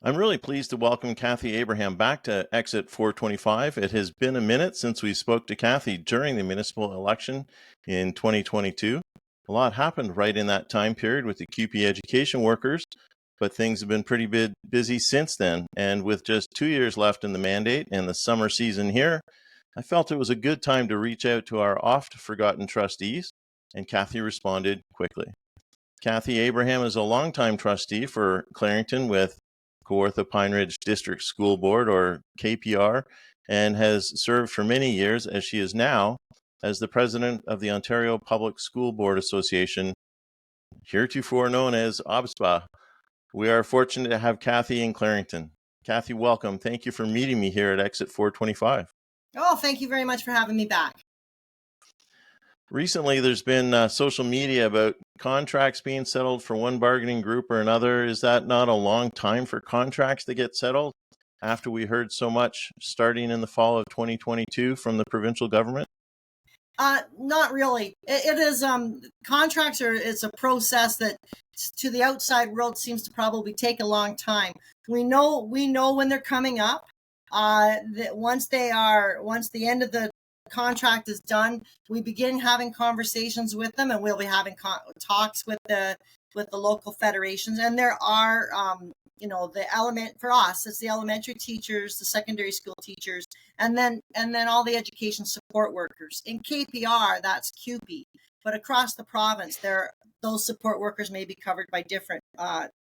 I'm really pleased to welcome Cathy Abraham back to Exit 425. It has been a minute since we spoke to Cathy during the municipal election in 2022. A lot happened right in that time period with the QP education workers, but things have been pretty busy since then. And with just 2 years left in the mandate and the summer season here, I felt it was a good time to reach out to our oft-forgotten trustees, and Cathy responded quickly. Cathy Abraham is a longtime trustee for Clarington with Kawartha Pine Ridge District School Board, or KPR, and has served for many years, as she is now, as the president of the Ontario Public School Board Association, heretofore known as OBSPA. We are fortunate to have Cathy in Clarington. Cathy, welcome. Thank you for meeting me here at Exit 425. Oh, thank you very much for having me back. Recently, there's been social media about contracts being settled for one bargaining group or another. Is that not a long time for contracts to get settled after we heard so much starting in the fall of 2022 from the provincial government? Not really. It is contracts it's a process that to the outside world seems to probably take a long time. We know when they're coming up. That once the end of the contract is done, we begin having conversations with them, and we'll be having talks with the local federations. And there are the element for us, it's the elementary teachers, the secondary school teachers, and then all the education support workers. In KPR, that's QP, but across the province, those support workers may be covered by different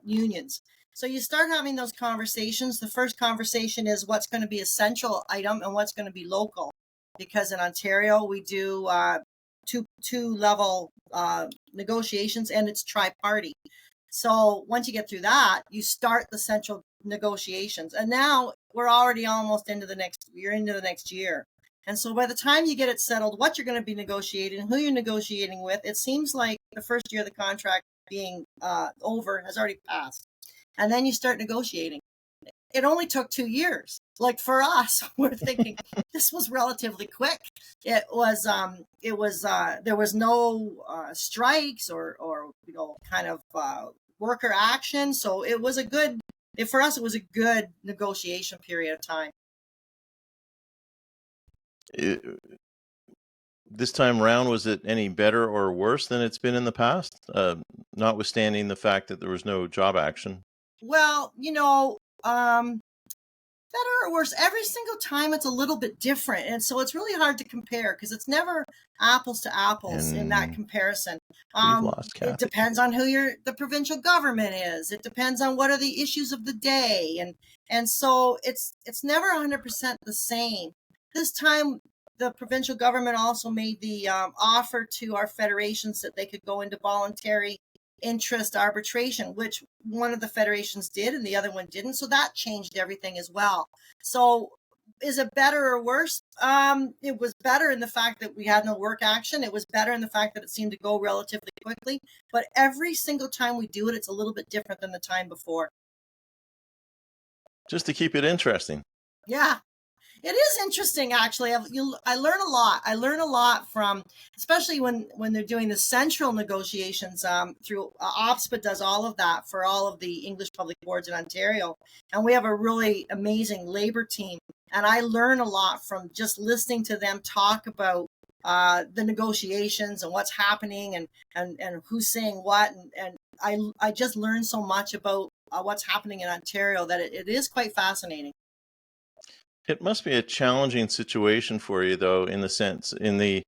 unions. So you start having those conversations. The first conversation is what's going to be a central item and what's going to be local, because in Ontario we do two level negotiations, and it's tri-party. So once you get through that, you start the central negotiations, and now we're already almost into the next year. And so by the time you get it settled, what you're going to be negotiating, who you're negotiating with, it seems like the first year of the contract being over has already passed. And then you start negotiating. It only took 2 years. Like for us, we're thinking this was relatively quick. It was there was no strikes or kind of worker action. So it was for us, it was a good negotiation period of time. This time around, was it any better or worse than it's been in the past, notwithstanding the fact that there was no job action? Well, better or worse, every single time it's a little bit different. And so it's really hard to compare because it's never apples to apples in that comparison. We've lost Cathy. It depends on who the provincial government is. It depends on what are the issues of the day. And so it's never 100% the same. This time, the provincial government also made the offer to our federations that they could go into voluntary interest arbitration, which one of the federations did and the other one didn't. So that changed everything as well. So is it better or worse? It was better in the fact that we had no work action. It was better in the fact that it seemed to go relatively quickly. But every single time we do it, it's a little bit different than the time before. Just to keep it interesting. Yeah. It is interesting, actually. I learn a lot. I learn a lot from, especially when they're doing the central negotiations through OBSPA does all of that for all of the English public boards in Ontario. And we have a really amazing labor team. And I learn a lot from just listening to them talk about the negotiations and what's happening and who's saying what. And I just learned so much about what's happening in Ontario that it is quite fascinating. It must be a challenging situation for you, though, in the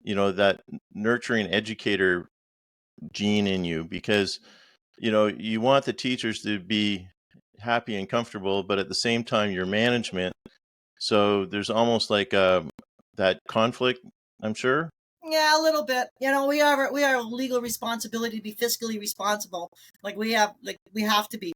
that nurturing educator gene in you, because, you want the teachers to be happy and comfortable, but at the same time, your management. So there's almost like that conflict, I'm sure. Yeah, a little bit. We have a legal responsibility to be fiscally responsible. We have to be.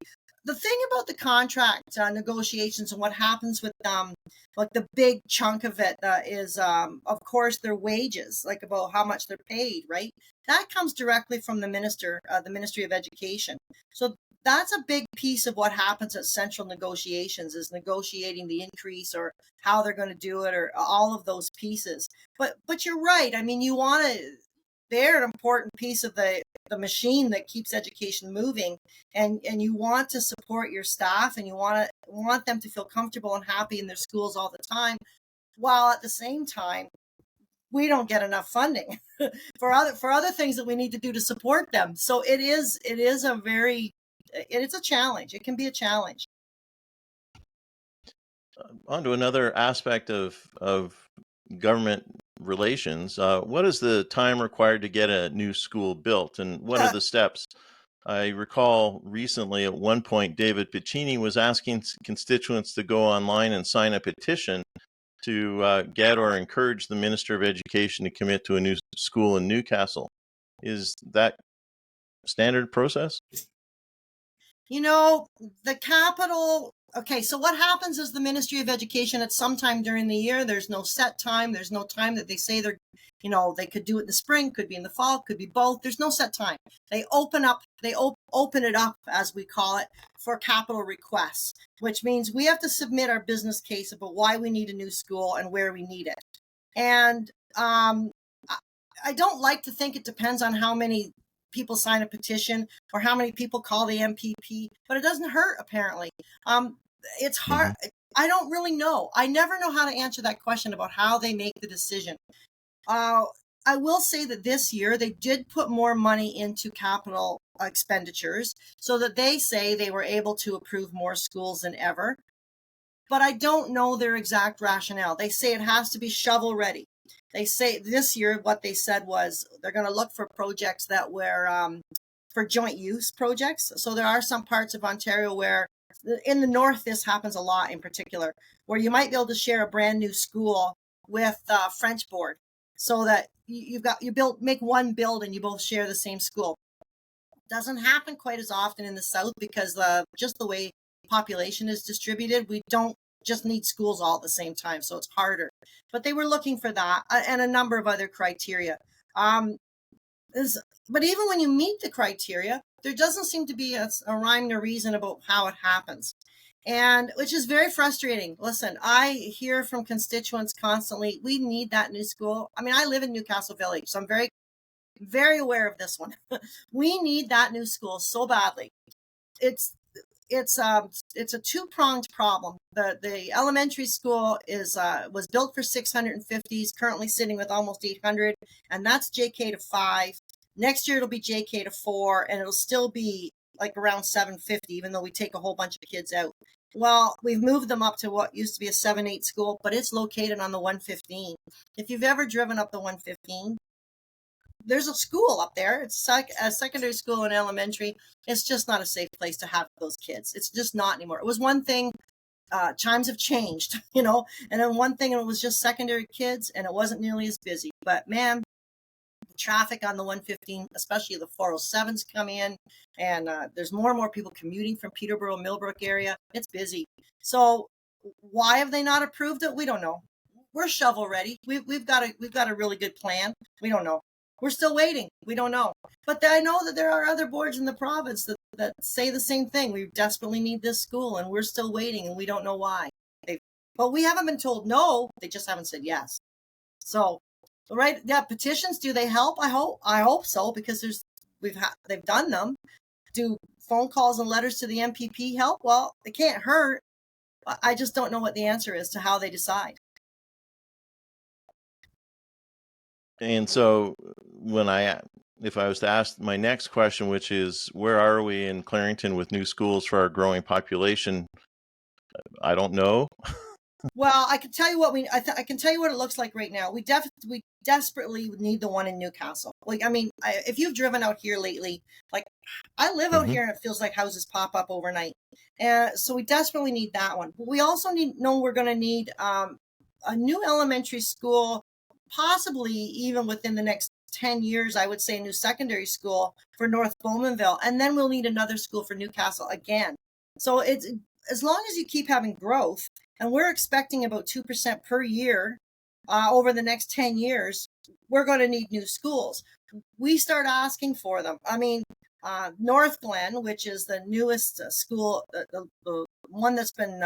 The thing about the contract negotiations and what happens with them, the big chunk of it is, of course, their wages, about how much they're paid, right? That comes directly from the Ministry of Education. So that's a big piece of what happens at central negotiations, is negotiating the increase or how they're going to do it or all of those pieces. But you're right. I mean, you want to they're an important piece of the machine that keeps education moving, and you want to support your staff, and you want them to feel comfortable and happy in their schools all the time, while at the same time we don't get enough funding for other things that we need to do to support them. So it's a challenge. It can be a challenge. On to another aspect of government relations. What is the time required to get a new school built, and what are the steps? I recall recently at one point, David Piccini was asking constituents to go online and sign a petition to get or encourage the Minister of Education to commit to a new school in Newcastle. Is that standard process? The capital. Okay, so what happens is the Ministry of Education at some time during the year, there's no set time. There's no time that they say they could do it in the spring, could be in the fall, could be both. There's no set time. They open it up, as we call it, for capital requests, which means we have to submit our business case about why we need a new school and where we need it. And I don't like to think it depends on how many people sign a petition or how many people call the MPP, but it doesn't hurt, apparently. It's hard. Mm-hmm. I don't really know. I never know how to answer that question about how they make the decision. I will say that this year they did put more money into capital expenditures, so that they say they were able to approve more schools than ever. But I don't know their exact rationale. They say it has to be shovel ready. They say this year what they said was they're going to look for projects that were for joint use projects. So there are some parts of Ontario where, in the north, this happens a lot in particular, where you might be able to share a brand new school with French board, so that you make one build and you both share the same school. Doesn't happen quite as often in the south because just the way population is distributed, we don't just need schools all at the same time, so it's harder. But they were looking for that and a number of other criteria. But even when you meet the criteria, there doesn't seem to be a rhyme or reason about how it happens, and which is very frustrating. Listen, I hear from constituents constantly, we need that new school. I mean, I live in Newcastle Village, so I'm very, very aware of this one. We need that new school so badly. It's a two-pronged problem. The elementary school was built for 650, is currently sitting with almost 800, and that's JK to 5. Next year it'll be JK to 4, and it'll still be like around 750, even though we take a whole bunch of kids out. Well, we've moved them up to what used to be a 7-8 school, but it's located on the 115. If you've ever driven up the 115, there's a school up there. It's a secondary school and elementary. It's just not a safe place to have those kids. It's just not anymore. It was one thing. Times have changed, and then one thing, it was just secondary kids, and it wasn't nearly as busy. But man, the traffic on the 115, especially the 407s, come in, and there's more and more people commuting from Peterborough, Millbrook area. It's busy. So why have they not approved it? We don't know. We're shovel ready. We've got a really good plan. We don't know. We're still waiting. We don't know. But I know that there are other boards in the province that say the same thing. We desperately need this school, and we're still waiting, and we don't know why. But we haven't been told no. They just haven't said yes. So, right, yeah, petitions, do they help? I hope so, because they've done them. Do phone calls and letters to the MPP help? Well, it can't hurt. I just don't know what the answer is to how they decide. And so if I was to ask my next question, which is, where are we in Clarington with new schools for our growing population? I don't know. Well, I can tell you what I can tell you what it looks like right now. We desperately need the one in Newcastle. If you've driven out here lately, I live out here, and it feels like houses pop up overnight. And so we desperately need that one. But we also we're going to need a new elementary school, possibly even within the next 10 years, I would say a new secondary school for North Bowmanville. And then we'll need another school for Newcastle again. So it's, as long as you keep having growth, and we're expecting about 2% per year over the next 10 years, we're going to need new schools. We start asking for them. North Glen, which is the newest school, the one that's been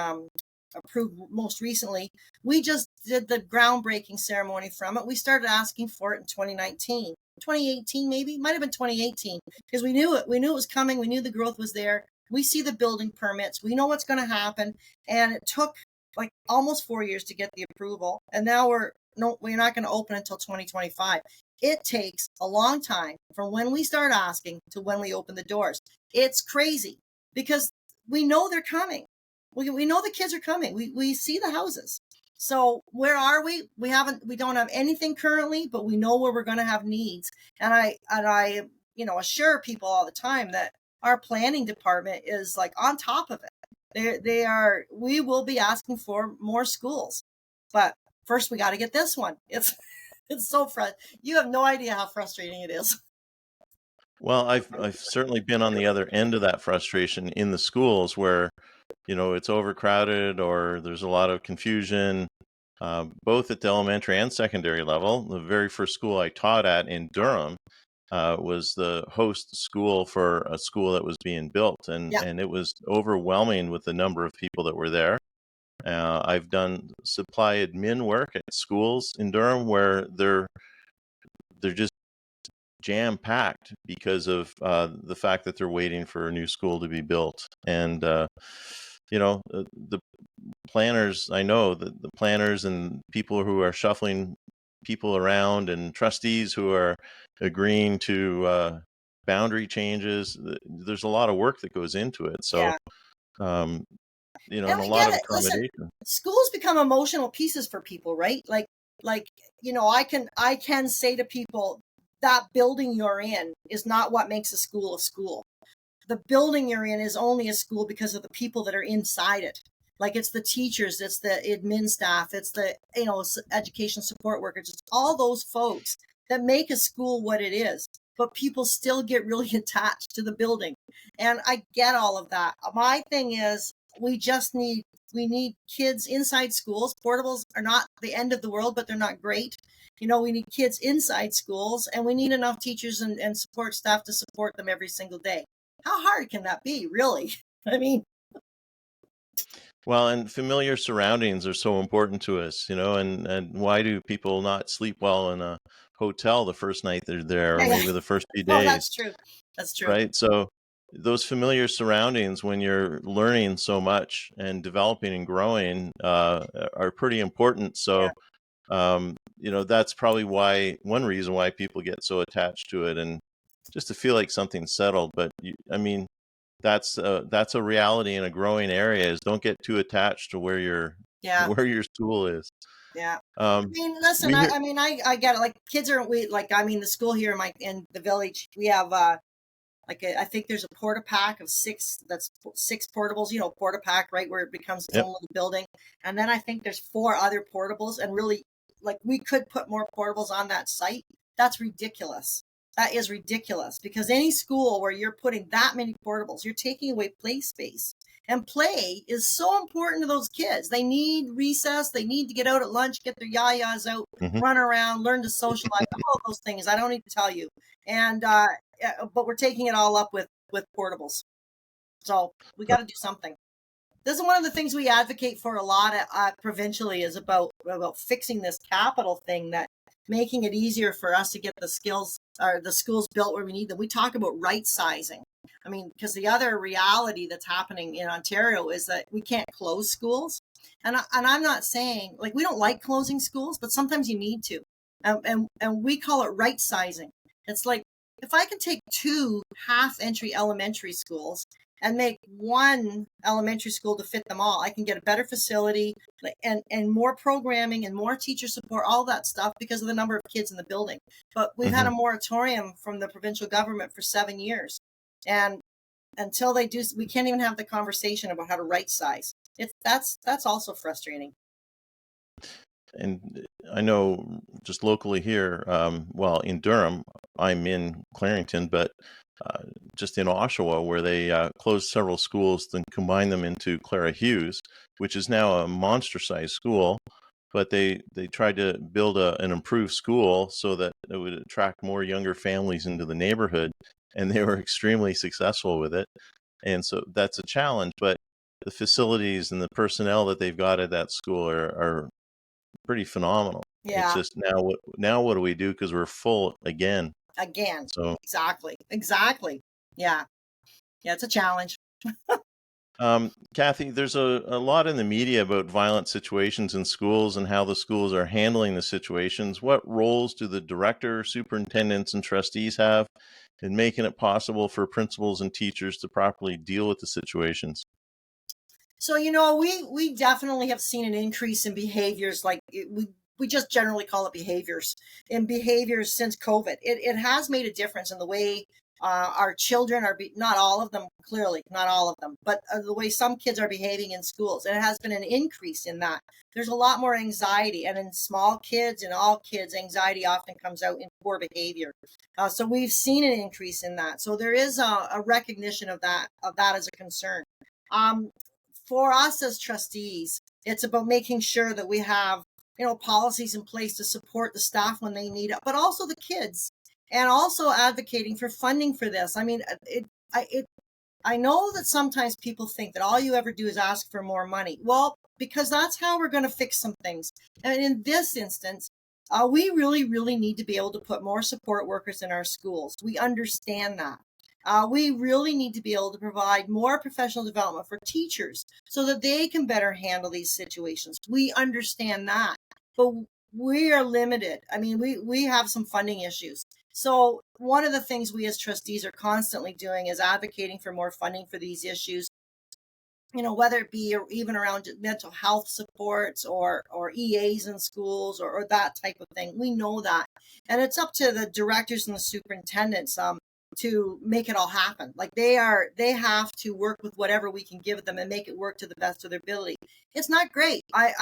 approved most recently, we just did the groundbreaking ceremony from it. We started asking for it in 2019. 2018, maybe might have been 2018, because we knew it was coming. We knew the growth was there. We see the building permits. We know what's going to happen. And it took like almost 4 years to get the approval. And now we're not going to open until 2025. It takes a long time from when we start asking to when we open the doors. It's crazy because we know they're coming. We know the kids are coming. We see the houses. So where are we? We don't have anything currently, but we know where we're going to have needs. And I assure people all the time that our planning department is like on top of it. We will be asking for more schools, but first we got to get this one. It's so frustrating. You have no idea how frustrating it is. Well, I've certainly been on the other end of that frustration in the schools where, it's overcrowded or there's a lot of confusion, both at the elementary and secondary level. The very first school I taught at in Durham was the host school for a school that was being built, and it was overwhelming with the number of people that were there. I've done supply admin work at schools in Durham where they're just jam-packed because of the fact that they're waiting for a new school to be built. And the planners, I know that the planners and people who are shuffling people around and trustees who are agreeing to boundary changes, there's a lot of work that goes into it. So, and a lot of accommodation. Listen, schools become emotional pieces for people, right? Like, I can say to people, that building you're in is not what makes a school a school. The building you're in is only a school because of the people that are inside it. Like, it's the teachers, it's the admin staff, it's the, education support workers, it's all those folks that make a school what it is. But people still get really attached to the building. And I get all of that. My thing is, we need kids inside schools. Portables are not the end of the world, but they're not great. We need kids inside schools, and we need enough teachers and support staff to support them every single day. How hard can that be, really? I mean, well, and familiar surroundings are so important to us, and why do people not sleep well in a hotel the first night they're there, or maybe the first few days? Oh, that's true. That's true. Right. So those familiar surroundings, when you're learning so much and developing and growing, are pretty important. So, that's probably one reason why people get so attached to it, and just to feel like something's settled. But that's a reality in a growing area, is don't get too attached to where your school is. Yeah. Listen, I get it. Like, kids are, the school here in the village, we have, I think there's a porta pack of 6, that's 6 portables, porta pack, right, where it becomes its own little building. And then I think there's 4 other portables, and really, we could put more portables on that site. That's ridiculous. That is ridiculous, because any school where you're putting that many portables, you're taking away play space. And play is so important to those kids. They need recess. They need to get out at lunch, get their yayas out, run around, learn to socialize, all those things. I don't need to tell you. And but we're taking it all up with portables. So we got to do something. This is one of the things we advocate for a lot provincially, is about fixing this capital thing, that making it easier for us to get the schools built where we need them. We talk about right sizing. Because the other reality that's happening in Ontario is that we can't close schools. And I'm not saying, we don't like closing schools, but sometimes you need to. And we call it right sizing. It's like, if I can take 2 half-entry elementary schools and make one elementary school to fit them all, I can get a better facility and more programming and more teacher support, all that stuff, because of the number of kids in the building. But we've had a moratorium from the provincial government for 7 years. And until they do, we can't even have the conversation about how to right size. That's also frustrating. And I know just locally here, in Durham, I'm in Clarington, but just in Oshawa, where they closed several schools, then combined them into Clara Hughes, which is now a monster-sized school. But they tried to build an improved school so that it would attract more younger families into the neighborhood, and they were extremely successful with it. And so that's a challenge, but the facilities and the personnel that they've got at that school are pretty phenomenal. Yeah. It's just now what do we do, because we're full again. again. So, Exactly. Yeah, it's a challenge. Cathy, there's a lot in the media about violent situations in schools and how the schools are handling the situations. What roles do the director, superintendents, and trustees have in making it possible for principals and teachers to properly deal with the situations? So, we definitely have seen an increase in behaviors we just generally call it behaviors since COVID. It has made a difference in the way our children not all of them, clearly, not all of them, but the way some kids are behaving in schools. And it has been an increase in that. There's a lot more anxiety. And in small kids and all kids, anxiety often comes out in poor behavior. So we've seen an increase in that. So there is a recognition of that as a concern. For us as trustees, it's about making sure that we have, policies in place to support the staff when they need it, but also the kids, and also advocating for funding for this. I mean, I know that sometimes people think that all you ever do is ask for more money. Well, because that's how we're going to fix some things. And in this instance, we really, really need to be able to put more support workers in our schools. We understand that. We really need to be able to provide more professional development for teachers so that they can better handle these situations. We understand that, but we are limited. I mean, we have some funding issues. So one of the things we as trustees are constantly doing is advocating for more funding for these issues, whether it be even around mental health supports or EAs in schools or that type of thing. We know that. And it's up to the directors and the superintendents to make it all happen. Like they have to work with whatever we can give them and make it work to the best of their ability. It's not great. I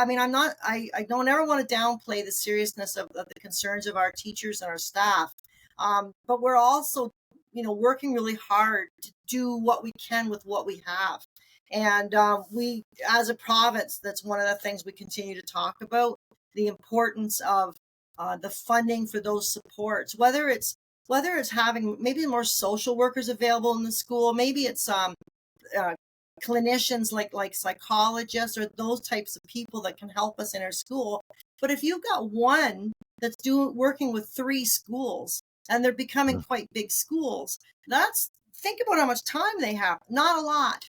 don't ever want to downplay the seriousness of the concerns of our teachers and our staff. But we're also, working really hard to do what we can with what we have. And we, as a province, that's one of the things we continue to talk about, the importance of the funding for those supports, whether it's having maybe more social workers available in the school, maybe it's clinicians like psychologists or those types of people that can help us in our school. But if you've got one that's working with 3 schools and they're becoming quite big schools, think about how much time they have. Not a lot.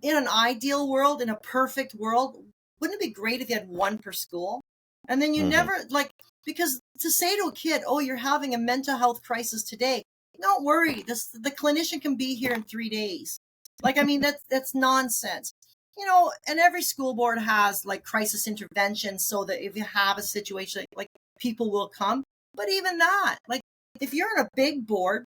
In an ideal world, in a perfect world, wouldn't it be great if you had 1 per school? And then you never because to say to a kid, oh, you're having a mental health crisis today, don't worry, the clinician can be here in 3 days. That's nonsense. And every school board has like crisis intervention so that if you have a situation, like people will come. But even that, like if you're in a big board,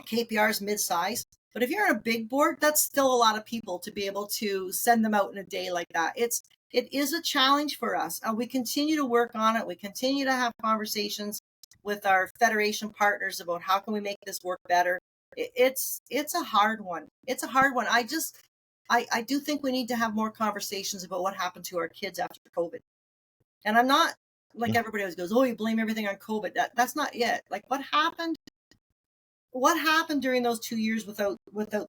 KPR is mid-size, but if you're in a big board, that's still a lot of people to be able to send them out in a day like that. It is a challenge for us. We continue to work on it. We continue to have conversations with our federation partners about how can we make this work better. It's a hard one. It's a hard one. I do think we need to have more conversations about what happened to our kids after COVID. And I'm not like everybody always goes, oh, you blame everything on COVID. That's not it. Like what happened during those 2 years without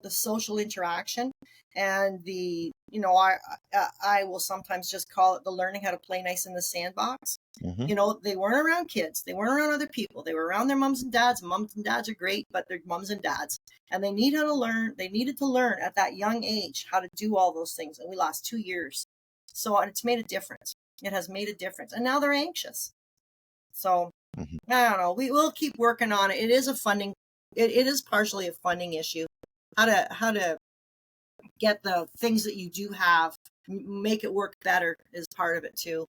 the social interaction and the, I will sometimes just call it the learning how to play nice in the sandbox. They weren't around kids. They weren't around other people. They were around their moms and dads. Moms and dads are great, but they're moms and dads. And they needed to learn at that young age how to do all those things. And we lost 2 years. So it's made a difference. It has made a difference. And now they're anxious. So I don't know. We will keep working on it. It is a funding. It is partially a funding issue. How to get the things that you do have, make it work better is part of it too.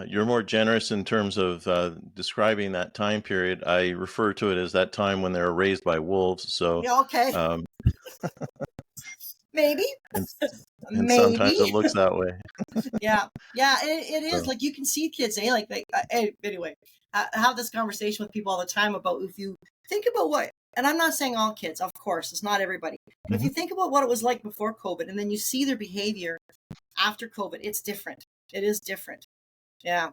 You're more generous in terms of describing that time period. I refer to it as that time when they were raised by wolves. So, Yeah, okay. Maybe. and Maybe. sometimes it looks that way. Yeah, it is. Like you can see kids, anyway, I have this conversation with people all the time about if you think about what, and I'm not saying all kids, of course, it's not everybody. But if you think about what it was like before COVID and then you see their behavior after COVID, it's different. It is different. Yeah.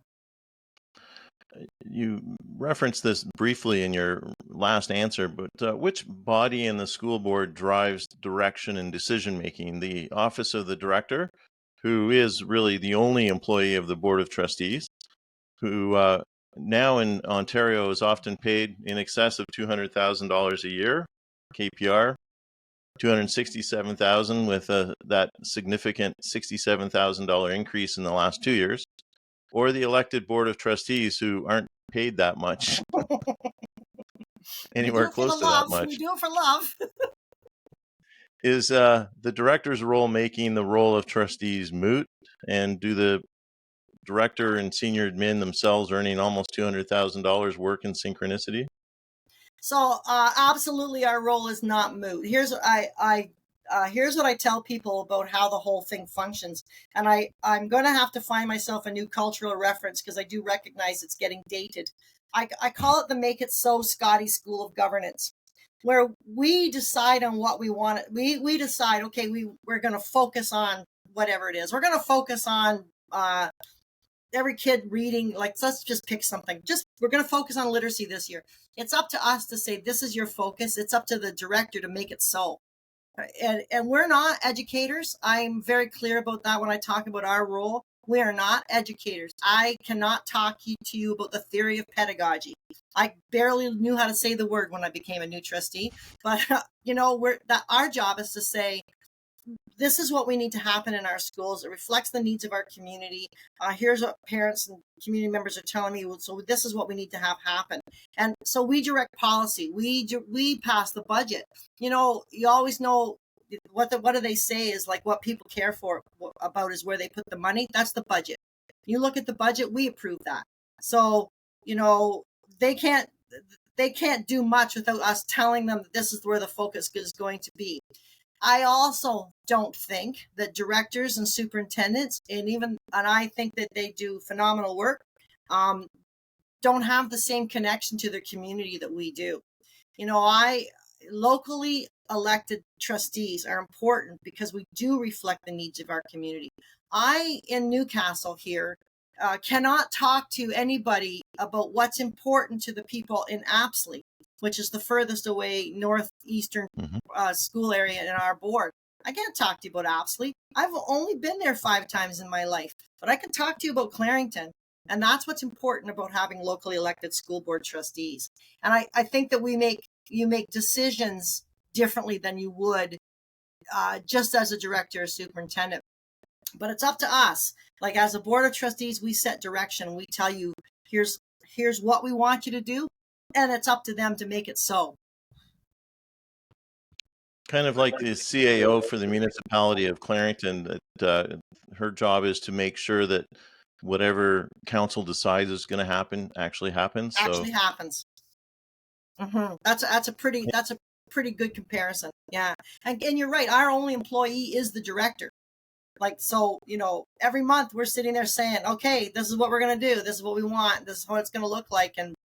You referenced this briefly in your last answer, but which body in the school board drives direction and decision making? The office of the director, who is really the only employee of the board of trustees, who now in Ontario is often paid in excess of $200,000 a year, KPR, $267,000 with that significant $67,000 increase in the last 2 years, or the elected board of trustees who aren't paid that much, We do anywhere it for the close to that love. much. We do it for love. Is the director's role making the role of trustees moot? And do the director and senior admin themselves earning almost $200,000 work in synchronicity? So absolutely, our role is not moot. Here's what here's what I tell people about how the whole thing functions, and I'm going to have to find myself a new cultural reference because I do recognize it's getting dated. I call it the Make It So Scotty School of Governance, where we decide on what we want. We decide, okay, we're going to focus on whatever it is. We're going to focus on every kid reading, like, let's just pick something. We're going to focus on literacy this year. It's up to us to say, this is your focus. It's up to the director to make it so. And we're not educators. I'm very clear about that when I talk about our role. We are not educators. I cannot talk to you about the theory of pedagogy. I barely knew how to say the word when I became a new trustee. But, our job is to say, this is what we need to happen in our schools. It reflects the needs of our community. Here's what parents and community members are telling me. So this is what we need to have happen. And so we direct policy. We pass the budget. You always know what do they say is like what people care for about is where they put the money. That's the budget. You look at the budget, we approve that. So, they can't do much without us telling them that this is where the focus is going to be. I also don't think that directors and superintendents, and I think that they do phenomenal work, don't have the same connection to their community that we do. Locally elected trustees are important because we do reflect the needs of our community. I, in Newcastle here, cannot talk to anybody about what's important to the people in Apsley, which is the furthest away northeastern school area in our board. I can't talk to you about Apsley. I've only been there 5 times in my life, but I can talk to you about Clarington. And that's what's important about having locally elected school board trustees. And I think that you make decisions differently than you would just as a director or superintendent. But it's up to us. Like, as a board of trustees, we set direction. We tell you, here's what we want you to do. And it's up to them to make it so. Kind of like the CAO for the municipality of Clarington, that her job is to make sure that whatever council decides is going to happen actually happens. Happens. Mm-hmm. That's a pretty good comparison. Yeah, and you're right. Our only employee is the director. Like, so, every month we're sitting there saying, okay, this is what we're going to do. This is what we want. This is what it's going to look like. And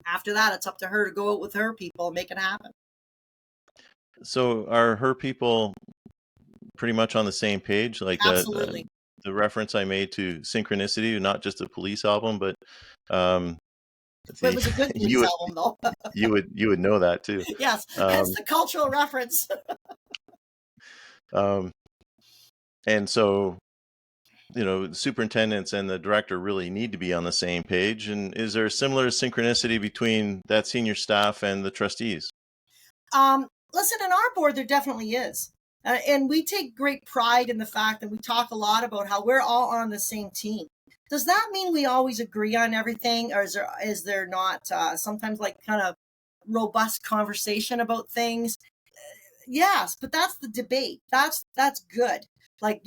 after that, it's up to her to go out with her people and make it happen. So are her people pretty much on the same page? Like, absolutely. The reference I made to Synchronicity, not just a Police album, but it was a good Police album, though. you would know that too. Yes, hence the cultural reference. And so, the superintendents and the director really need to be on the same page. And is there a similar synchronicity between that senior staff and the trustees? Listen, in our board, there definitely is. And we take great pride in the fact that we talk a lot about how we're all on the same team. Does that mean we always agree on everything? Or is there not sometimes like kind of robust conversation about things? Yes, but that's the debate. That's good. Like,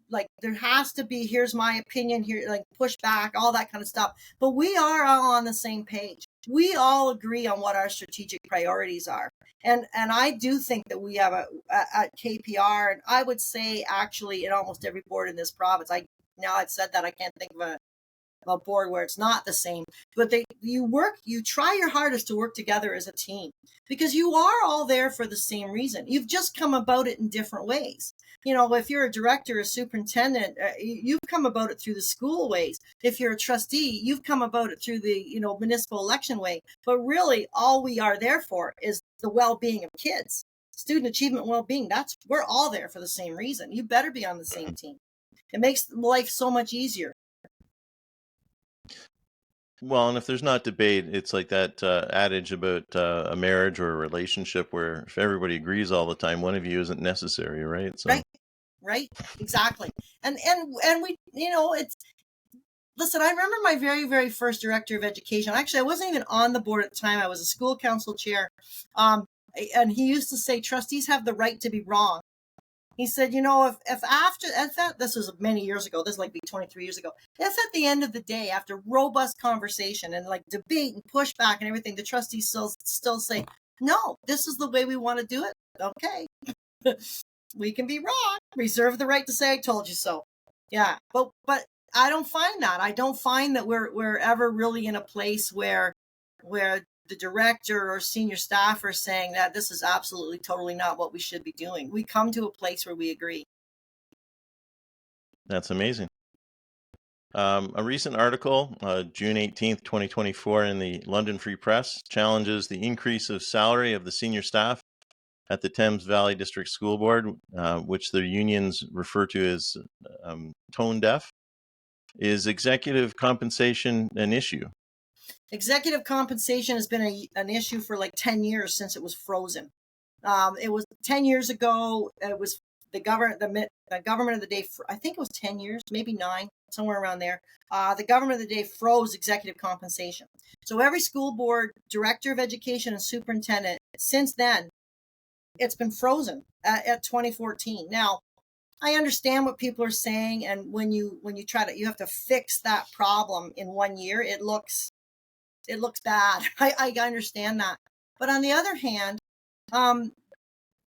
like there has to be, here's my opinion here, like push back, all that kind of stuff. But we are all on the same page. We all agree on what our strategic priorities are. And I do think that we have at KPR, and I would say actually in almost every board in this province, now I've said that, I can't think of a board where it's not the same, but you try your hardest to work together as a team because you are all there for the same reason. You've just come about it in different ways. If you're a director, a superintendent, you've come about it through the school ways. If you're a trustee, you've come about it through the, municipal election way. But really all we are there for is the well-being of kids, student achievement, well-being. We're all there for the same reason. You better be on the same team. It makes life so much easier. Well, and if there's not debate, it's like that adage about a marriage or a relationship where if everybody agrees all the time, one of you isn't necessary, right? So, Right, right, exactly. And we, it's, listen, I remember my very, very first director of education. Actually, I wasn't even on the board at the time. I was a school council chair. And he used to say, trustees have the right to be wrong. He said, this was many years ago, this like be 23 years ago, if at the end of the day, after robust conversation and like debate and pushback and everything, the trustees still say, no, this is the way we want to do it. Okay. We can be wrong. Reserve the right to say, I told you so. Yeah. But I don't find that. I don't find that we're ever really in a place where the director or senior staff are saying that this is absolutely totally not what we should be doing. We come to a place where we agree. that's amazing. A recent article, June 18th, 2024, in the London Free Press challenges the increase of salary of the senior staff at the Thames Valley District School Board, which the unions refer to as tone deaf. Is executive compensation an issue? Executive compensation has been an issue for like 10 years since it was frozen. It was 10 years ago. It was the government of the day. I think it was 10 years, maybe 9, somewhere around there. The government of the day froze executive compensation. So every school board, director of education, and superintendent since then, it's been frozen at 2014. Now, I understand what people are saying, and when you you have to fix that problem in 1 year, it looks bad. I understand that, but on the other hand,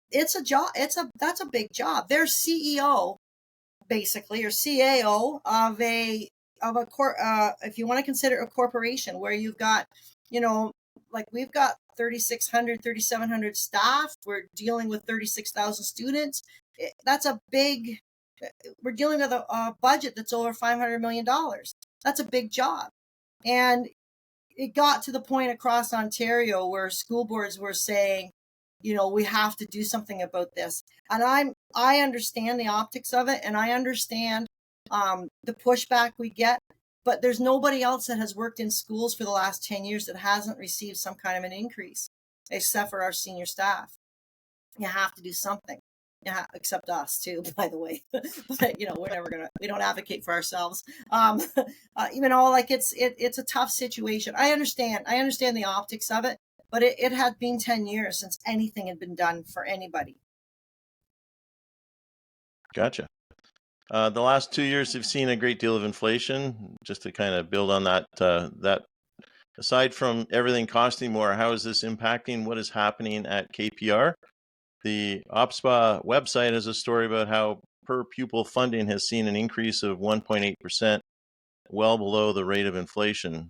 it's a job. That's a big job. They're CEO, basically, or CAO of a if you want to consider a corporation where you've got, like we've got 3,600, 3,700 staff. We're dealing with 36,000 students. That's a big. We're dealing with a budget that's over $500 million. That's a big job, and it got to the point across Ontario where school boards were saying, we have to do something about this. And I understand the optics of it, and I understand the pushback we get, but there's nobody else that has worked in schools for the last 10 years that hasn't received some kind of an increase, except for our senior staff. You have to do something. Yeah, except us too, by the way. But we don't advocate for ourselves. Like it's a tough situation. I understand the optics of it, but it had been 10 years since anything had been done for anybody. Gotcha. The last 2 years have seen a great deal of inflation. Just to kind of build on that, aside from everything costing more, how is this impacting what is happening at KPR? The OPSPA website has a story about how per pupil funding has seen an increase of 1.8%, well below the rate of inflation.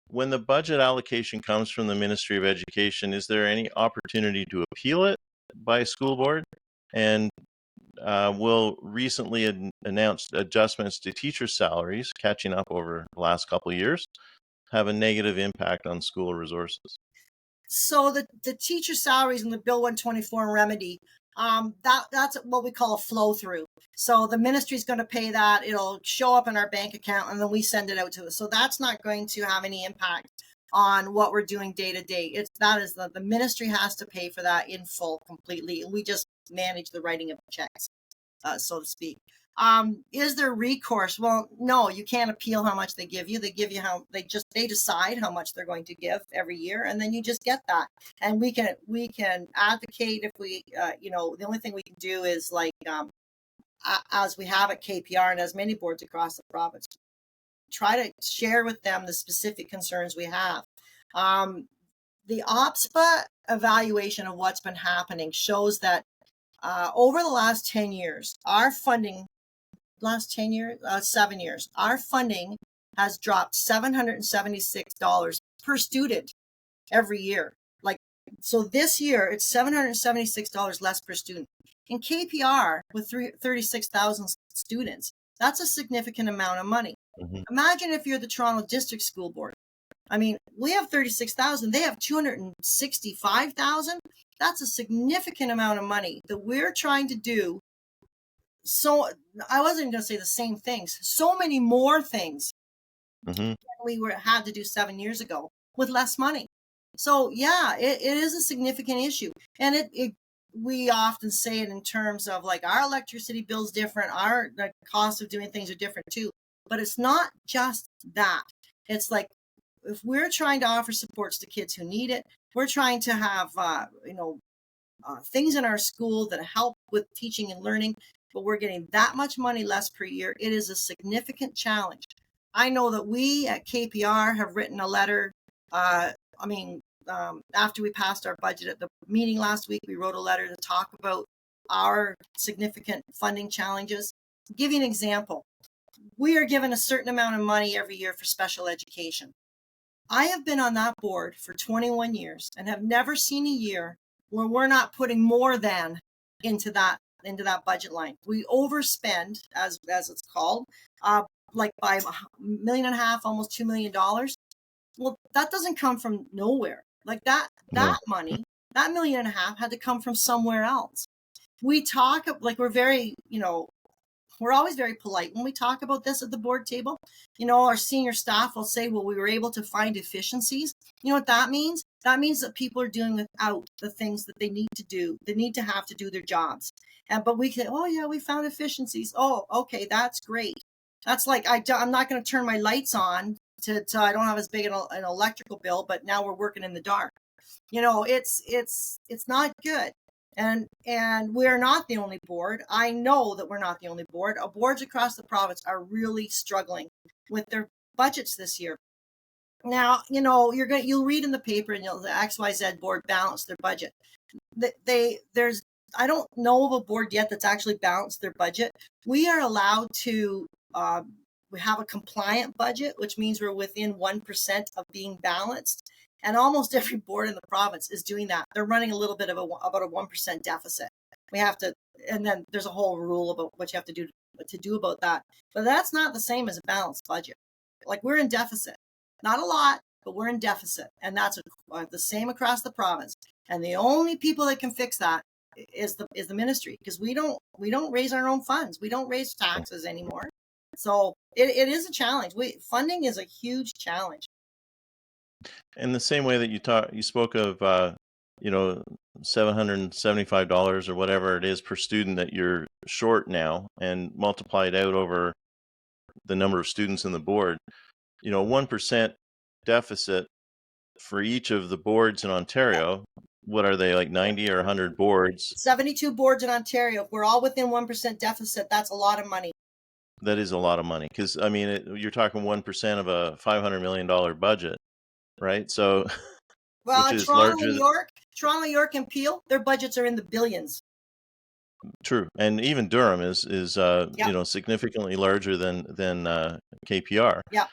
When the budget allocation comes from the Ministry of Education, is there any opportunity to appeal it by a school board? And will recently announced adjustments to teacher salaries, catching up over the last couple of years, have a negative impact on school resources? So the teacher salaries in the Bill 124 remedy, that's what we call a flow through. So the ministry is going to pay that. It'll show up in our bank account, and then we send it out to us. So that's not going to have any impact on what we're doing day to day. The ministry has to pay for that in full, completely. We just manage the writing of checks, so to speak. Is there recourse? Well, no, you can't appeal how much they give you. They give you they decide how much they're going to give every year, and then you just get that. And we can advocate if we, the only thing we can do is like, as we have at KPR and as many boards across the province, try to share with them the specific concerns we have. The OPSPA evaluation of what's been happening shows that over the last 10 years, our funding 7 years, our funding has dropped $776 per student every year. So this year, it's $776 less per student. In KPR, with 36,000 students, that's a significant amount of money. Mm-hmm. Imagine if you're the Toronto District School Board. I mean, we have 36,000. They have 265,000. That's a significant amount of money that we're trying to do. So I wasn't even going to say the same things. So many more things Mm-hmm. Had to do 7 years ago with less money. So yeah, it is a significant issue. And we often say it in terms of like our electricity bill's different, the cost of doing things are different too. But it's not just that. It's like, if we're trying to offer supports to kids who need it, we're trying to have things in our school that help with teaching and learning, but we're getting that much money less per year. It is a significant challenge. I know that we at KPR have written a letter. After we passed our budget at the meeting last week, we wrote a letter to talk about our significant funding challenges. To give you an example, we are given a certain amount of money every year for special education. I have been on that board for 21 years and have never seen a year where we're not putting more than into that budget line. We overspend, as it's called, like by $1.5 million, almost $2 million. Well, that doesn't come from nowhere. Like that money, that $1.5 million had to come from somewhere else. We talk like we're very, we're always very polite when we talk about this at the board table. Our senior staff will say, well, we were able to find efficiencies. You know what that means? That means that people are doing without the things that they need to do. They need to have to do their jobs. But we can, oh yeah, we found efficiencies. Oh, okay, that's great. That's like, I'm not going to turn my lights on to I don't have as big an electrical bill, but now we're working in the dark. It's not good. And we're not the only board. I know that we're not the only board. Boards across the province are really struggling with their budgets this year. Now, you'll read in the paper, and the XYZ board balanced their budget. I don't know of a board yet that's actually balanced their budget. We are allowed to we have a compliant budget, which means we're within 1% of being balanced. And almost every board in the province is doing that. They're running a little bit of about a 1% deficit. We have to, and then there's a whole rule about what you have to do about that. But that's not the same as a balanced budget. Like, we're in deficit, not a lot, but we're in deficit, and that's the same across the province. And the only people that can fix that is the ministry, because we don't raise our own funds. We don't raise taxes anymore. So it is a challenge. Funding is a huge challenge. In the same way that you spoke of, $775 or whatever it is per student that you're short now, and multiplied out over the number of students in the board, 1% deficit for each of the boards in Ontario. What are they, like 90 or 100 boards? 72 boards in Ontario. If we're all within 1% deficit, that's a lot of money. That is a lot of money, because you're talking 1% of a $500 million budget, right? So, well, which is Toronto, York, and Peel, their budgets are in the billions. True, and even Durham is significantly larger than KPR. Yeah.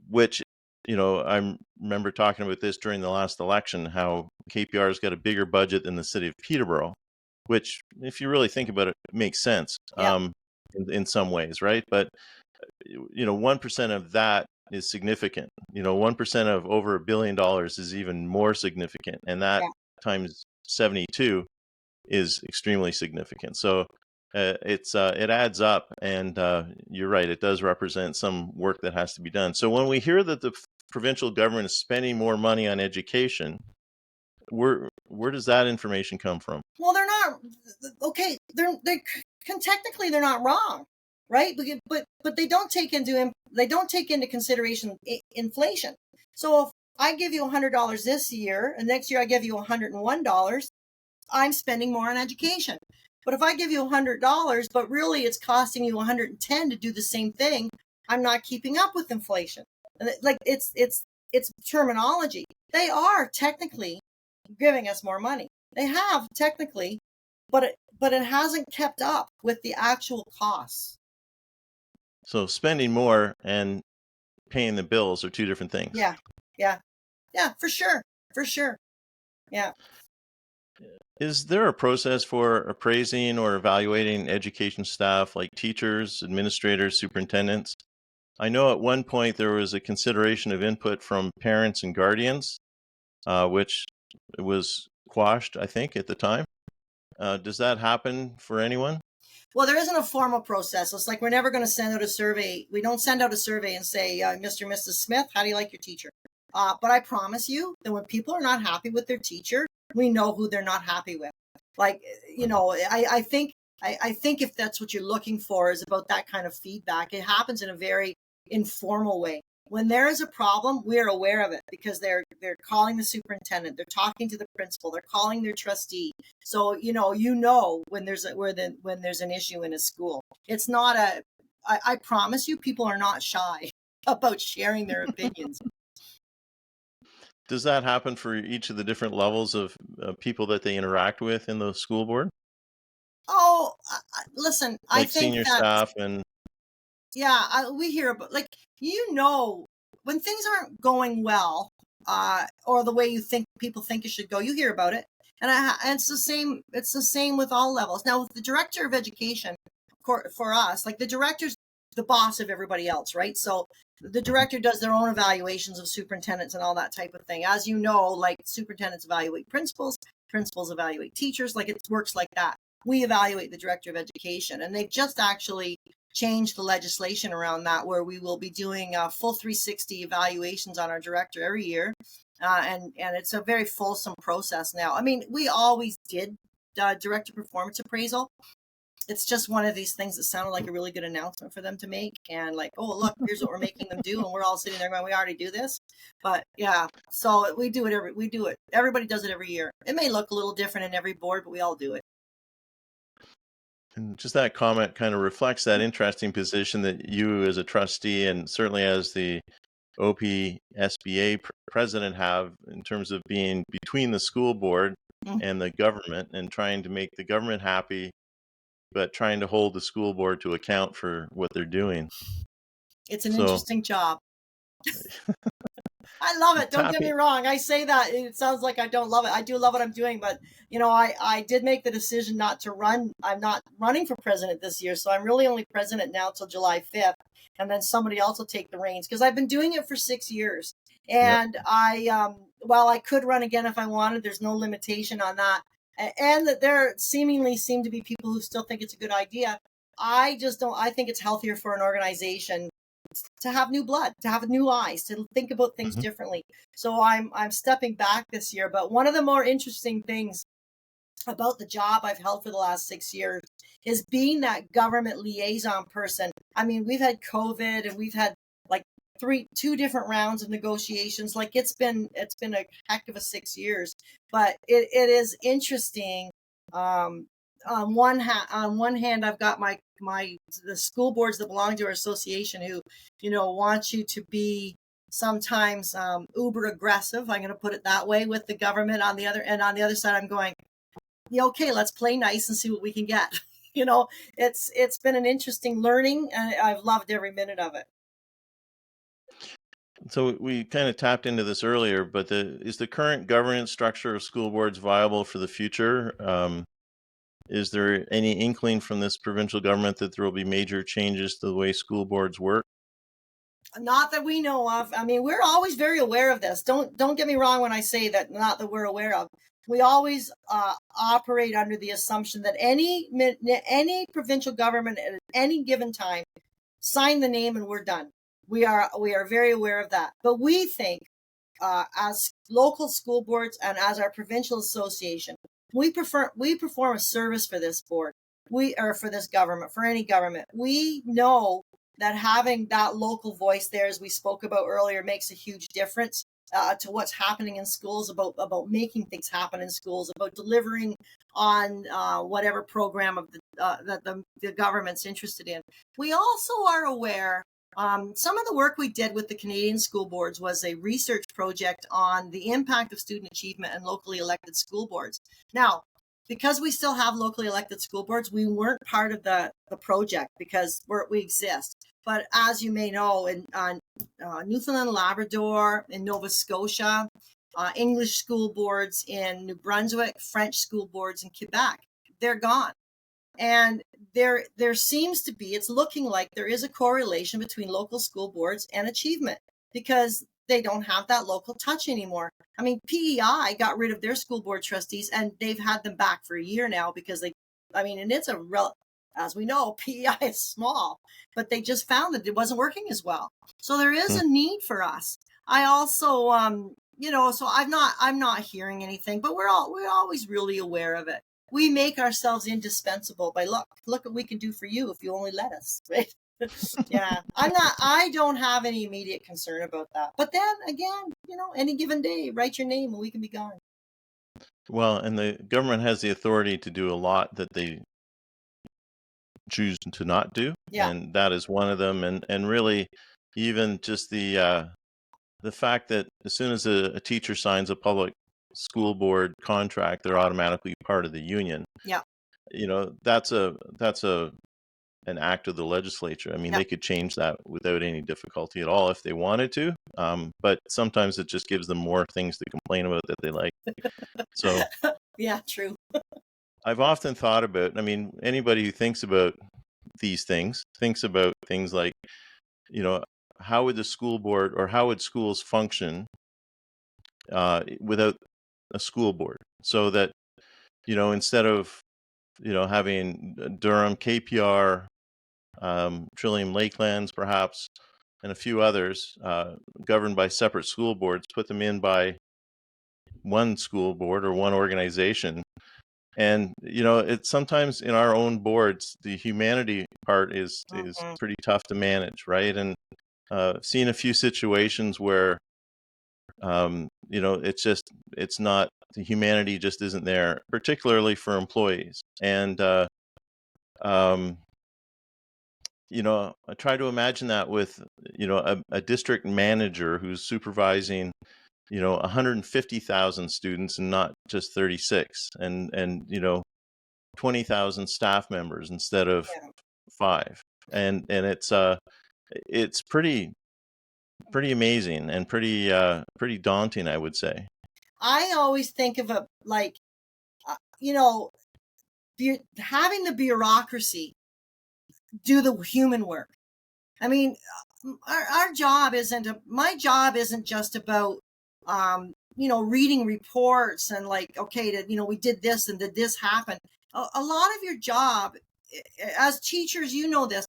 Which, I remember talking about this during the last election, how KPR's got a bigger budget than the city of Peterborough, which, if you really think about it, makes sense. Yeah. In some ways, right? But 1% of that is significant. 1% of over $1 billion is even more significant, and that times 72 is extremely significant. So it adds up, and you're right, it does represent some work that has to be done. So when we hear that the provincial government is spending more money on education, where does that information come from? Well, they're not okay. Technically they're not wrong, right? But they don't take into consideration inflation. So if I give you $100 this year, and next year I give you $101, I'm spending more on education. But if I give you $100, but really it's costing you $110 to do the same thing, I'm not keeping up with inflation. Like, it's terminology. They are technically giving us more money. They have technically, but it hasn't kept up with the actual costs. So spending more and paying the bills are two different things. Yeah, for sure. Yeah. Is there a process for appraising or evaluating education staff, like teachers, administrators, superintendents? I know at one point there was a consideration of input from parents and guardians, which was quashed, I think, at the time. Does that happen for anyone? Well, there isn't a formal process. It's like we're never going to send out a survey. We don't send out a survey and say, Mr. and Mrs. Smith, how do you like your teacher? But I promise you that when people are not happy with their teacher, we know who they're not happy with. Like, I think if that's what you're looking for is about that kind of feedback, it happens in a very informal way. When there is a problem, we're aware of it because they're calling the superintendent, they're talking to the principal, they're calling their trustee. So when there's an issue in a school, it's not I promise you, people are not shy about sharing their opinions. Does that happen for each of the different levels of people that they interact with in the school board? Oh, listen, I Like think senior that staff and we hear about when things aren't going well, or the way people think it should go, you hear about it, and it's the same. It's the same with all levels. Now, with the director of education, for us, like the director's the boss of everybody else, right? So the director does their own evaluations of superintendents and all that type of thing. As you know, like superintendents evaluate principals, principals evaluate teachers. Like it works like that. We evaluate the director of education, and they've just actually changed the legislation around that, where we will be doing full 360 evaluations on our director every year, and it's a very fulsome process now. I mean, we always did director performance appraisal. It's just one of these things that sounded like a really good announcement for them to make, and like, oh look, here's what we're making them do, and we're all sitting there going, we already do this. But yeah, so we do it. Everybody does it every year. It may look a little different in every board, but we all do it. And just that comment kind of reflects that interesting position that you as a trustee and certainly as the OP SBA president have in terms of being between the school board and the government and trying to make the government happy, but trying to hold the school board to account for what they're doing. It's an interesting job. I love it. Don't get me wrong. I say that it sounds like I don't love it. I do love what I'm doing, but I did make the decision not to run. I'm not running for president this year, so I'm really only president now till July 5th, and then somebody else will take the reins because I've been doing it for 6 years. And while I could run again if I wanted, there's no limitation on that. And that there seemingly seem to be people who still think it's a good idea. I just don't. I think it's healthier for an organization to have new blood, to have new eyes, to think about things differently. So I'm stepping back this year. But one of the more interesting things about the job I've held for the last 6 years is being that government liaison person. I mean, we've had COVID and we've had like two different rounds of negotiations. Like it's been a heck of a 6 years, but it is interesting. On one hand, I've got the school boards that belong to our association who, want you to be sometimes uber aggressive. I'm going to put it that way with the government on the other, and on the other side, I'm going, yeah, okay, let's play nice and see what we can get. It's been an interesting learning, and I've loved every minute of it. So we kind of tapped into this earlier, but is the current governance structure of school boards viable for the future? Is there any inkling from this provincial government that there will be major changes to the way school boards work? Not that we know of. I mean, we're always very aware of this. Don't get me wrong when I say that. Not that we're aware of. We always operate under the assumption that any provincial government at any given time sign the name and we're done. We are very aware of that. But we think, as local school boards and as our provincial association, we perform a service for this board. For this government, for any government. We know that having that local voice there, as we spoke about earlier, makes a huge difference to what's happening in schools, about making things happen in schools, about delivering on whatever program that the government's interested in. We also are aware. Some of the work we did with the Canadian school boards was a research project on the impact of student achievement and locally elected school boards. Now, because we still have locally elected school boards, we weren't part of the project because we exist. But as you may know, in Newfoundland and Labrador, in Nova Scotia, English school boards in New Brunswick, French school boards in Quebec, they're gone. And there seems to be, it's looking like there is a correlation between local school boards and achievement because they don't have that local touch anymore. I mean, PEI got rid of their school board trustees and they've had them back for a year now because and it's as we know, PEI is small, but they just found that it wasn't working as well. So there is a need for us. I also, so I'm not hearing anything, but we're always really aware of it. We make ourselves indispensable by look what we can do for you if you only let us, right? Yeah, I don't have any immediate concern about that. But then again, any given day, write your name and we can be gone. Well, and the government has the authority to do a lot that they choose to not do, Yeah. and that is one of them. And really, even just the fact that as soon as a teacher signs a public school board contract, they're automatically part of the union. Yeah. That's an act of the legislature. I mean, Yeah. they could change that without any difficulty at all if they wanted to. But sometimes it just gives them more things to complain about that they like. So yeah, true. I've often thought about, I mean, anybody who thinks about these things thinks about things like, how would the school board or how would schools function without a school board? So that, instead of, having Durham, KPR, Trillium Lakelands, perhaps, and a few others governed by separate school boards, put them in by one school board or one organization. And it's sometimes in our own boards, the humanity part is pretty tough to manage, right? And seen a few situations where it's not, the humanity just isn't there, particularly for employees. And I try to imagine that with a district manager who's supervising 150,000 students and not just 36, and 20,000 staff members instead of 5, and it's pretty amazing and pretty daunting, I would say. I always think of it like having the bureaucracy do the human work. I mean, our job my job isn't just about reading reports and we did this and did this happen. A lot of your job as teachers,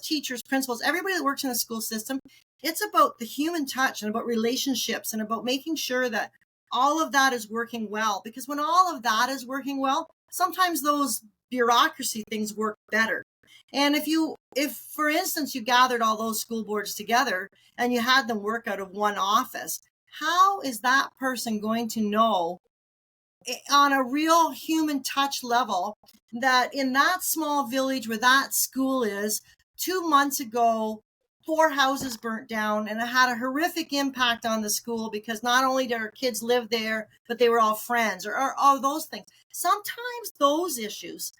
teachers, principals, everybody that works in the school system, it's about the human touch and about relationships and about making sure that all of that is working well. Because when all of that is working well, sometimes those bureaucracy things work better. And if for instance, you gathered all those school boards together and you had them work out of one office, how is that person going to know on a real human touch level that in that small village where that school is, 2 months ago, 4 houses burnt down and it had a horrific impact on the school because not only did our kids live there, but they were all friends or all those things. Sometimes those issues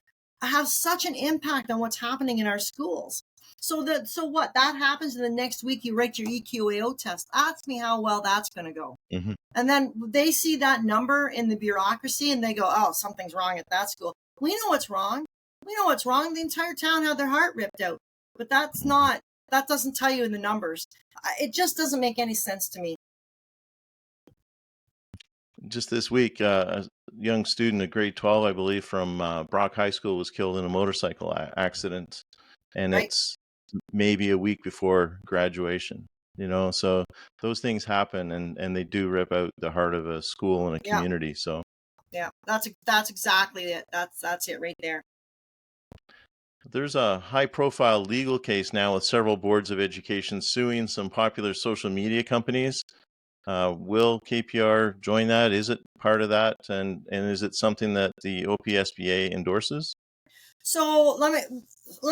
have such an impact on what's happening in our schools. So what that happens in the next week, you write your EQAO test. Ask me how well that's going to go. Mm-hmm. And then they see that number in the bureaucracy and they go, oh, something's wrong at that school. We know what's wrong. The entire town had their heart ripped out. But that doesn't tell you in the numbers. It just doesn't make any sense to me. Just this week, a young student at grade 12, I believe, from Brock High School was killed in a motorcycle accident. And Right. It's maybe a week before graduation, so those things happen and they do rip out the heart of a school and a community. So yeah, that's exactly it. That's it right there. there's a high profile legal case now with several boards of education suing some popular social media companies. Will KPR join that? Is it part of that? And is it something that the OPSBA endorses? So let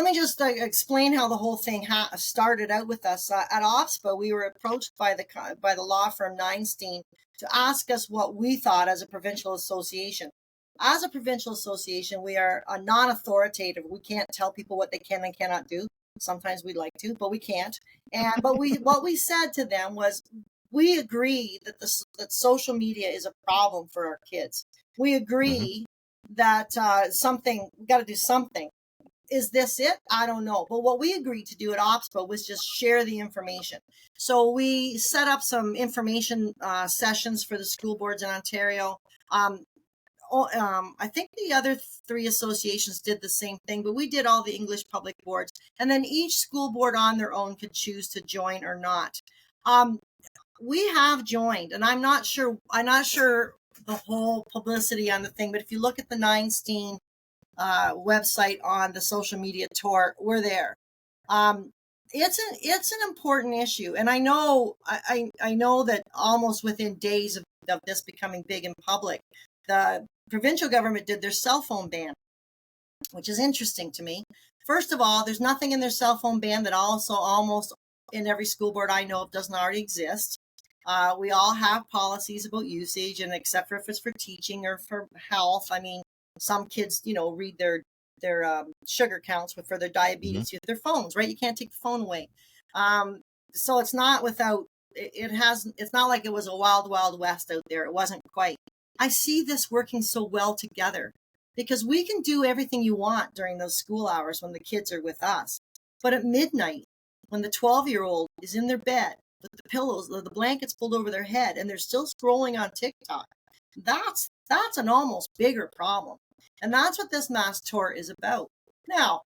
me just explain how the whole thing started out with us at OPSBA. We were approached by the law firm Neinstein to ask us what we thought as a provincial association. As a provincial association, we are non-authoritative. We can't tell people what they can and cannot do. Sometimes we'd like to, but we can't. But what we said to them was, we agree that social media is a problem for our kids. We agree that we got to do something. Is this it? I don't know. But what we agreed to do at OPSBA was just share the information. So we set up some information sessions for the school boards in Ontario. I think the other three associations did the same thing, but we did all the English public boards, and then each school board on their own could choose to join or not. We have joined, and I'm not sure the whole publicity on the thing, but if you look at the Nine-Steen website on the social media tour, we're there. It's an important issue, and I know that almost within days of this becoming big in public, the provincial government did their cell phone ban, which is interesting to me. First of all, there's nothing in their cell phone ban that also almost in every school board I know of doesn't already exist. We all have policies about usage, and except for if it's for teaching or for health. I mean, some kids, read their sugar counts for their diabetes with their phones, right? You can't take the phone away. So it's not without, it's not like it was a wild, wild west out there. It wasn't quite. I see this working so well together because we can do everything you want during those school hours when the kids are with us. But at midnight, when the 12-year-old is in their bed with the pillows, the blankets pulled over their head, and they're still scrolling on TikTok, that's an almost bigger problem. And that's what this mass tour is about. Now,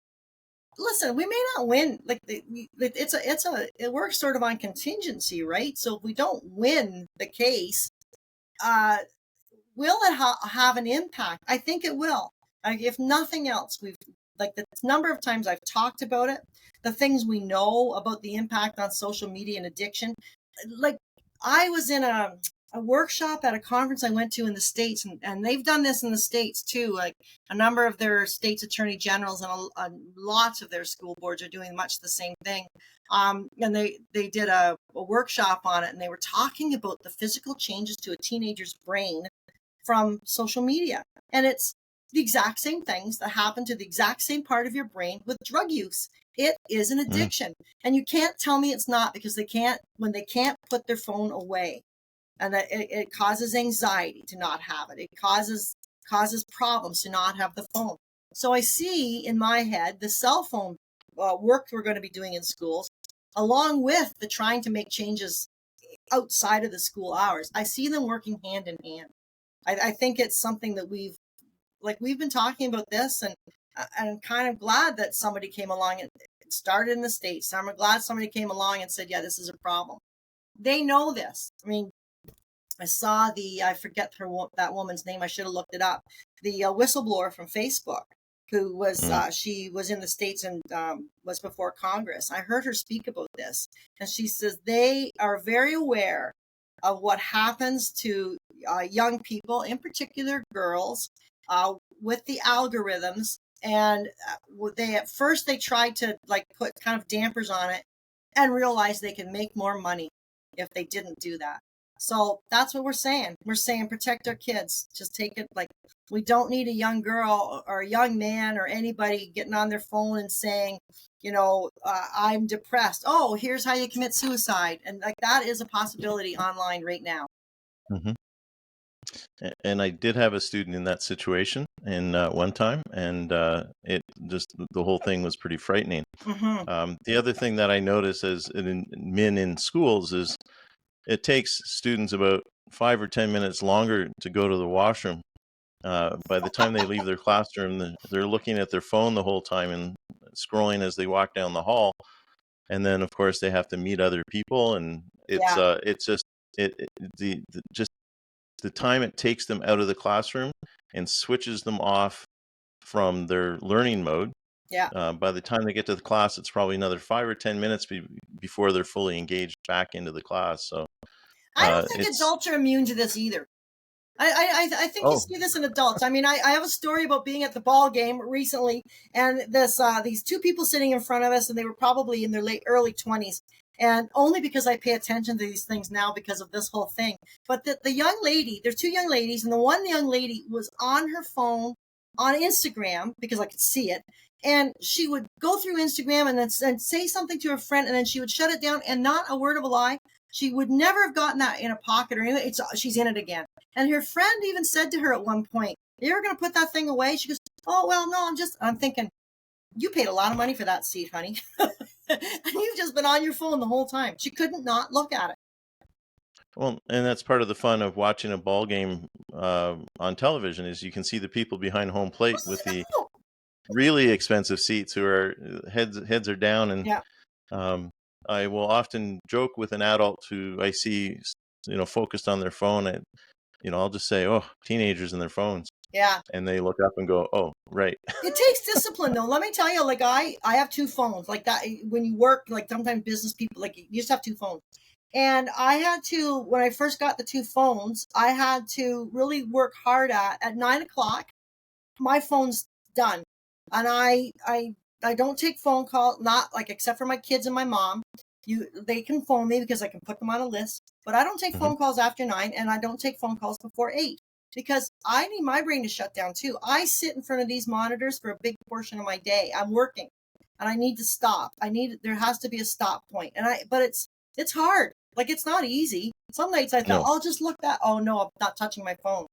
listen, we may not win. Like it works sort of on contingency, right? So if we don't win the case, will it have an impact? I think it will. If nothing else, we've like the number of times I've talked about it, the things we know about the impact on social media and addiction. Like I was in a workshop at a conference I went to in the States, and they've done this in the States too. Like a number of their states attorney generals and lots of their school boards are doing much the same thing. And they did a workshop on it, and they were talking about the physical changes to a teenager's brain from social media. And it's the exact same things that happen to the exact same part of your brain with drug use. It is an addiction. And you can't tell me it's not, because when they can't put their phone away. And it causes anxiety to not have it. It causes problems to not have the phone. So I see in my head the cell phone work we're going to be doing in schools, along with the trying to make changes outside of the school hours. I see them working hand in hand. I think it's something that we've been talking about this, and I'm kind of glad that somebody came along and it started in the States. I'm glad somebody came along and said, yeah, this is a problem. They know this. I mean, I saw I forget that woman's name. I should have looked it up. The whistleblower from Facebook, who was, she was in the States and was before Congress. I heard her speak about this. And she says they are very aware of what happens to young people, in particular girls, with the algorithms. And at first they tried to put kind of dampers on it and realized they can make more money if they didn't do that. So that's what we're saying. We're saying protect our kids. Just take it we don't need a young girl or a young man or anybody getting on their phone and saying, I'm depressed. Oh, here's how you commit suicide. And that is a possibility online right now. Mm-hmm. And I did have a student in that situation in one time, and it just the whole thing was pretty frightening. Mm-hmm. The other thing that I notice as in schools is it takes students about 5 or 10 minutes longer to go to the washroom. By the time they leave their classroom, they're looking at their phone the whole time and scrolling as they walk down the hall. And then, of course, they have to meet other people, and it's just the time it takes them out of the classroom and switches them off from their learning mode. Yeah. By the time they get to the class, it's probably another 5 or 10 minutes before they're fully engaged back into the class. So I don't think adults are immune to this either. I think you see this in adults. I mean, I have a story about being at the ball game recently, and these two people sitting in front of us, and they were probably in their early 20s. And only because I pay attention to these things now because of this whole thing. But the young lady, there's two young ladies, and the one young lady was on her phone on Instagram because I could see it. And she would go through Instagram and then say something to her friend, and then she would shut it down, and not a word of a lie. She would never have gotten that in a pocket or anything. She's in it again. And her friend even said to her at one point, "You're going to put that thing away?" She goes, "Oh, well, no, I'm thinking, you paid a lot of money for that seat, honey. And you've just been on your phone the whole time." She couldn't not look at it. Well, and that's part of the fun of watching a ball game on television is you can see the people behind home plate with the Oh, really expensive seats who are heads are down, and yeah, um, I will often joke with an adult who I see, focused on their phone, and I'll just say, "Oh, teenagers and their phones," yeah. and they look up and go, "Oh, right." It takes discipline though. Let me tell you, like I have two phones. Like that when you work, like sometimes business people like you just have two phones. And I had to when I first got the two phones, I had to really work hard at 9 o'clock. My phone's done. And I don't take phone call, not like except for my kids and my mom. They can phone me because I can put them on a list. But I don't take Mhm. phone calls after 9 and I don't take phone calls before 8 because I need my brain to shut down too. I sit in front of these monitors for a big portion of my day. I'm working and I need to stop. There has to be a stop point. But it's hard. Like it's not easy. Some nights I thought, No, I'll just look that. Oh no, I'm not touching my phone.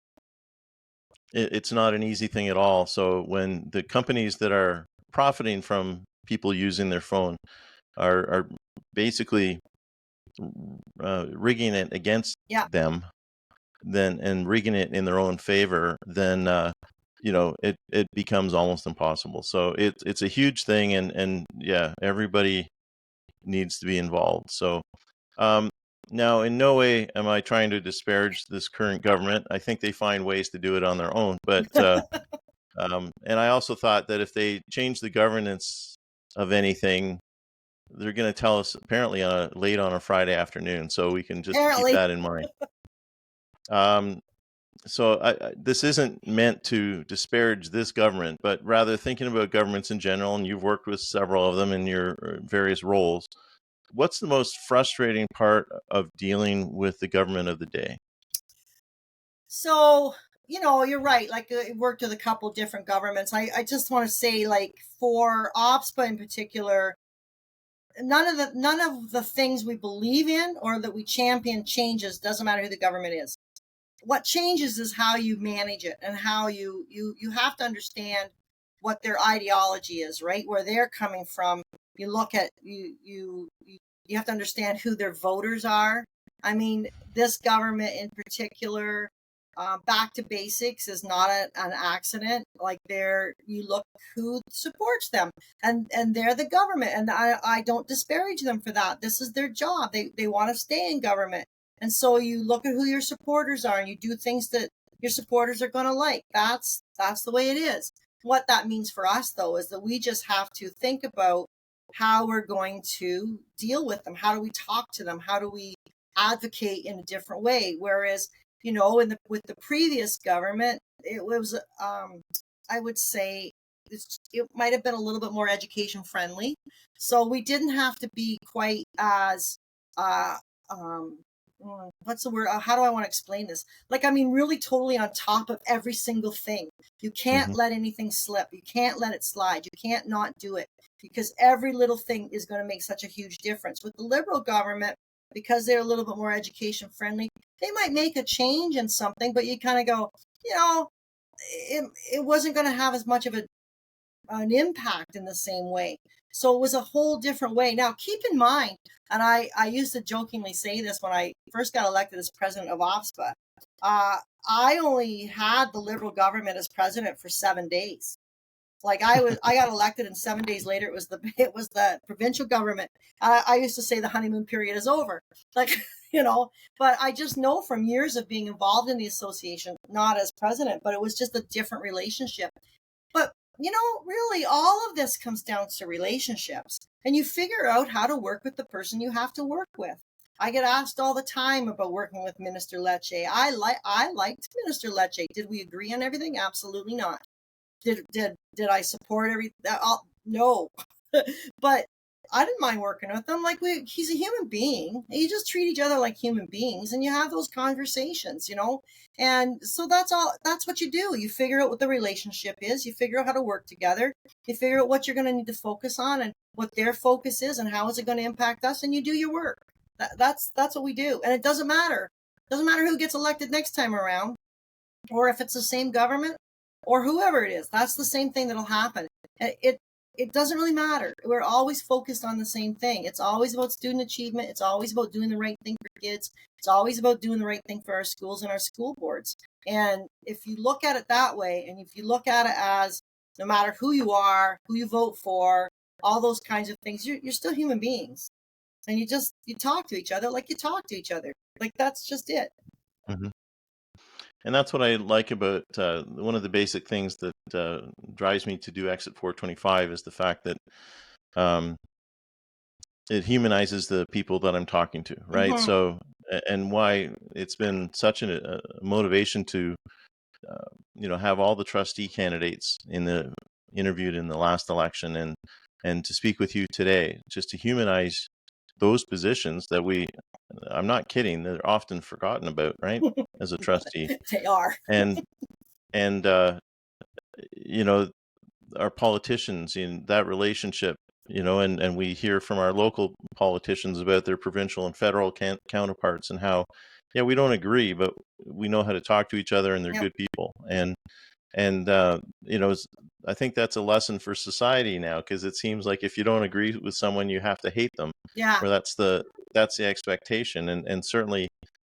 it's not an easy thing at all. So when the companies that are profiting from people using their phone are basically rigging it against Yeah. them, then and rigging it in their own favor, then it becomes almost impossible. So it's a huge thing, and yeah, everybody needs to be involved. So um, now, in no way am I trying to disparage this current government. I think they find ways to do it on their own, but and I also thought that if they change the governance of anything, they're going to tell us apparently late on a Friday afternoon, so we can just keep Apparently. that in mind. Um, so this isn't meant to disparage this government, but rather thinking about governments in general, and you've worked with several of them in your various roles. What's the most frustrating part of dealing with the government of the day? So, you're right. Like, I worked with a couple different governments. I just want to say, like, for OPSPA in particular, none of the things we believe in or that we champion changes. Doesn't matter who the government is. What changes is how you manage it and how you have to understand what their ideology is, right? Where they're coming from. You look at you have to understand who their voters are. I mean, this government in particular, back to basics is not an accident. Like you look who supports them, and they're the government, and I don't disparage them for that. This is their job. They want to stay in government, and so you look at who your supporters are, and you do things that your supporters are going to like. That's the way it is. What that means for us, though, is that we just have to think about how we're going to deal with them. How do we talk to them? How do we advocate in a different way? Whereas, with the previous government, it was, I would say, it might have been a little bit more education friendly. So we didn't have to be quite as, uh, um, what's the word? How do I want to explain this? Like, I mean, really totally on top of every single thing. You can't Hmm. let anything slip. You can't let it slide. You can't not do it because every little thing is going to make such a huge difference. With the Liberal government, because they're a little bit more education friendly, they might make a change in something, but you kind of go, you know, it wasn't going to have as much of an impact in the same way. So it was a whole different way. Now, keep in mind, and I used to jokingly say this when I first got elected as president of OPSPA, uh, I only had the Liberal government as president for 7 days. Like I got elected, and 7 days later it was the provincial government. I used to say the honeymoon period is over, like But I just know from years of being involved in the association, not as president, but it was just a different relationship. But really, all of this comes down to relationships, and you figure out how to work with the person you have to work with. I get asked all the time about working with Minister Lecce. I liked Minister Lecce. Did we agree on everything? Absolutely not. Did I support every? No, but I didn't mind working with him. Like he's a human being. You just treat each other like human beings, and you have those conversations. And so that's all. That's what you do. You figure out what the relationship is. You figure out how to work together. You figure out what you're going to need to focus on, and what their focus is, and how is it going to impact us. And you do your work. That's what we do. And it doesn't matter. It doesn't matter who gets elected next time around, or if it's the same government or whoever it is. That's the same thing that'll happen. It it doesn't really matter. We're always focused on the same thing. It's always about student achievement. It's always about doing the right thing for kids. It's always about doing the right thing for our schools and our school boards. And if you look at it that way, and if you look at it as no matter who you are, who you vote for, all those kinds of things, you're still human beings. And you talk to each other like you talk to each other. Like, that's just it. Mhm. And that's what I like about one of the basic things that drives me to do Exit 425 is the fact that um, it humanizes the people that I'm talking to, right? Mhm. So, and why it's been such a motivation to, have all the trustee candidates interviewed in the last election, and to speak with you today, just to humanize those positions that I'm not kidding, they're often forgotten about, right? As a trustee. They are. And you know, our politicians in that relationship, and we hear from our local politicians about their provincial and federal counterparts, and how, yeah, we don't agree, but we know how to talk to each other, and they're Yep. good people. And I think that's a lesson for society now, because it seems like if you don't agree with someone, you have to hate them, Yeah. or that's the expectation, and certainly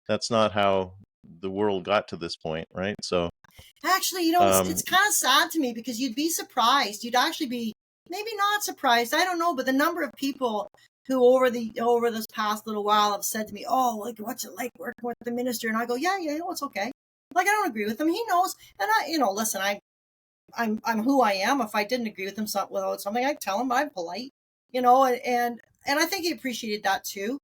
that's not how the world got to this point, right? So Actually, it's kind of sad to me, because you'd be surprised. You'd actually be maybe not surprised. I don't know, but the number of people who over this past little while have said to me, "Oh, like, what's it like working with the minister?" And I go, "Yeah, it's okay. Like, I don't agree with him. He knows." And listen, I'm who I am. If I didn't agree with him without something, I'd tell him. I'm polite, and I think he appreciated that too.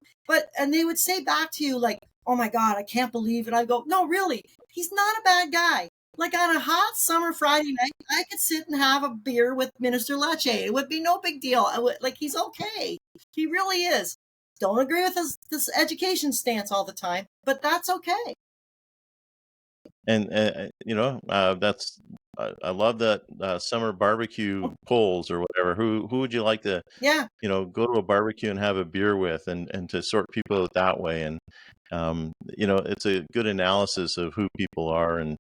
And they would say back to you like, "Oh my God, I can't believe it." I go, "No, really, he's not a bad guy." Like, on a hot summer Friday night, I could sit and have a beer with Minister Lecce. It would be no big deal. Like, he's okay. He really is. Don't agree with this education stance all the time, but that's okay. And that's I love that summer barbecue polls or whatever. Who would you like to Yeah. go to a barbecue and have a beer with, and to sort people out that way? And it's a good analysis of who people are, and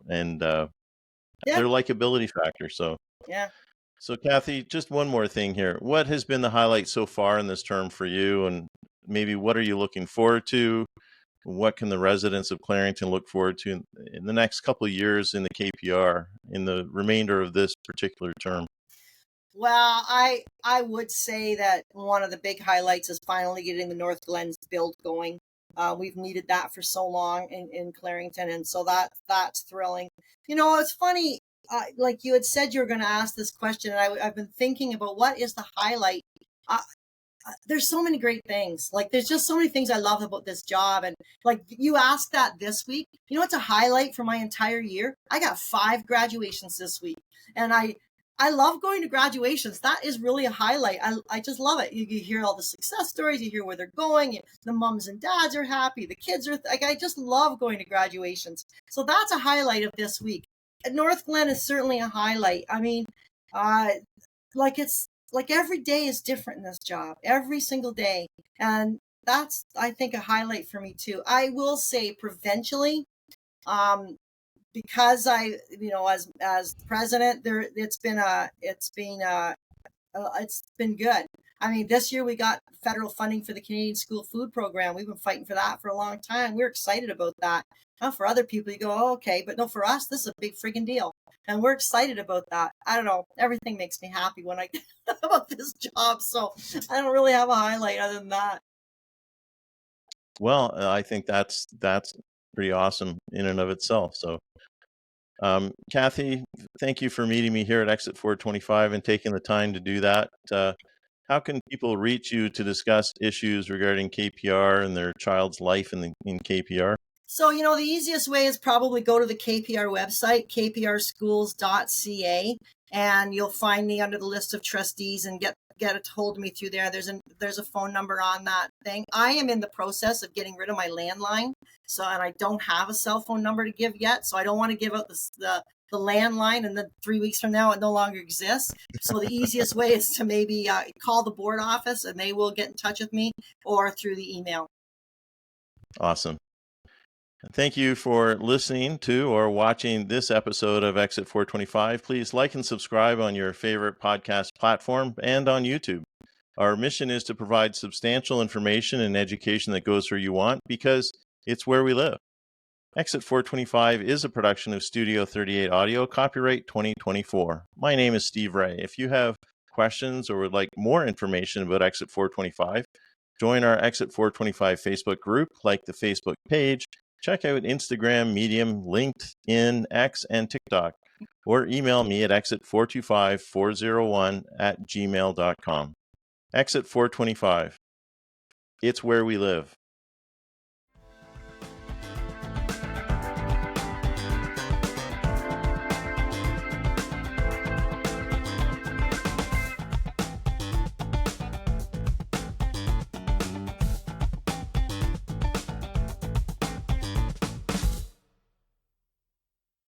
Yeah. their likability factor. So Yeah. so Cathy, just one more thing here. What has been the highlight so far in this term for you, and maybe what are you looking forward to? What can the residents of Clarington look forward to in the next couple of years in the KPR in the remainder of this particular term? Well, I would say that one of the big highlights is finally getting the North Glens build going. We've needed that for so long in Clarington, and so that's thrilling. It's funny. Like you had said, you were going to ask this question, and I've been thinking about what is the highlight. Uh, there's so many great things. Like, there's just so many things I love about this job. And like you asked that this week, what's a highlight for my entire year? I got 5 graduations this week. And I love going to graduations. That is really a highlight. I just love it. You hear all the success stories, you hear where they're going, the moms and dads are happy, the kids are like, I just love going to graduations. So that's a highlight of this week. North Glen is certainly a highlight. I mean, it's like every day is different in this job, every single day. And that's, I think, a highlight for me too. I will say provincially, because as president, it's been good. I mean, this year we got federal funding for the Canadian School Food Program. We've been fighting for that for a long time. We're excited about that. Now, for other people, you go, "Oh, okay," but no, for us, this is a big friggin' deal, and we're excited about that. I don't know. Everything makes me happy when I about this job, so I don't really have a highlight other than that. Well, I think that's pretty awesome in and of itself. So, Cathy, thank you for meeting me here at Exit 425 and taking the time to do that. How can people reach you to discuss issues regarding KPR and their child's life in KPR? So, the easiest way is probably go to the KPR website, kprschools.ca, and you'll find me under the list of trustees and get a hold of me through there. There's a phone number on that thing. I am in the process of getting rid of my landline, and I don't have a cell phone number to give yet, so I don't want to give out the landline, and then 3 weeks from now it no longer exists. So the easiest way is to maybe call the board office, and they will get in touch with me, or through the email. Awesome. Thank you for listening to or watching this episode of Exit 425. Please like and subscribe on your favorite podcast platform and on YouTube. Our mission is to provide substantial information and education that goes where you want because it's where we live. Exit 425 is a production of Studio 38 Audio, copyright 2024. My name is Steve Ray. If you have questions or would like more information about Exit 425, join our Exit 425 Facebook group, like the Facebook page, check out Instagram, Medium, LinkedIn, X, and TikTok, or email me at exit425401@gmail.com. Exit 425. It's where we live.